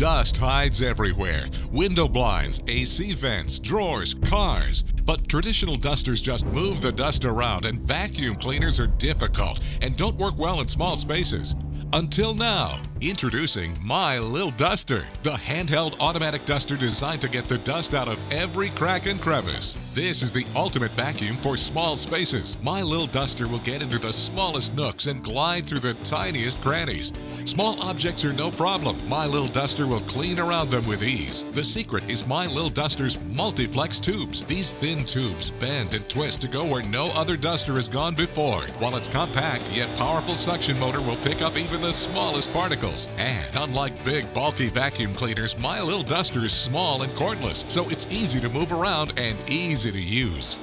Dust hides everywhere. Window blinds, AC vents, drawers, cars. But traditional dusters just move the dust around, and vacuum cleaners are difficult and don't work well in small spaces. Until now, introducing My Lil Duster, the handheld automatic duster designed to get the dust out of every crack and crevice. This is the ultimate vacuum for small spaces. My Lil Duster will get into the smallest nooks and glide through the tiniest crannies. Small objects are no problem. My Lil Duster will clean around them with ease. The secret is My Lil Duster's multi-flex tubes. These thin tubes bend and twist to go where no other duster has gone before. While its compact yet powerful suction motor will pick up even the smallest particles. And unlike big, bulky vacuum cleaners, My Lil Duster is small and cordless, so it's easy to move around and easy to use.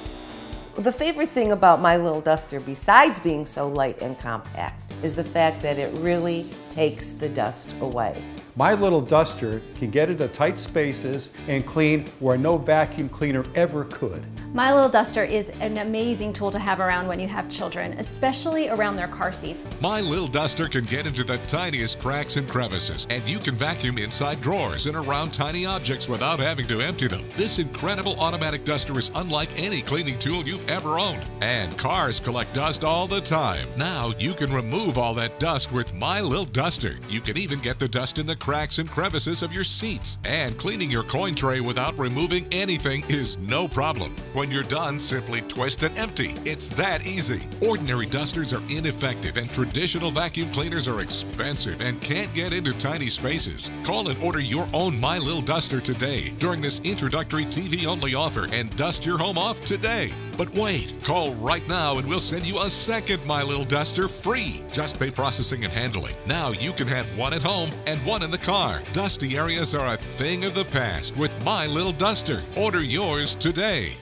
The favorite thing about My Lil Duster, besides being so light and compact, is the fact that it really takes the dust away. My Lil Duster can get into tight spaces and clean where no vacuum cleaner ever could. My Lil Duster is an amazing tool to have around when you have children, especially around their car seats. My Lil Duster can get into the tiniest cracks and crevices, and you can vacuum inside drawers and around tiny objects without having to empty them. This incredible automatic duster is unlike any cleaning tool you've ever owned. And cars collect dust all the time. Now you can remove all that dust with My Lil Duster. You can even get the dust in the cracks and crevices of your seats. And cleaning your coin tray without removing anything is no problem. When you're done, simply twist and empty. It's that easy. Ordinary dusters are ineffective, and traditional vacuum cleaners are expensive and can't get into tiny spaces. Call and order your own My Lil Duster today during this introductory TV-only offer and dust your home off today. But wait, call right now and we'll send you a second My Lil Duster free. Just pay processing and handling. Now you can have one at home and one in the car. Dusty areas are a thing of the past with My Lil Duster. Order yours today.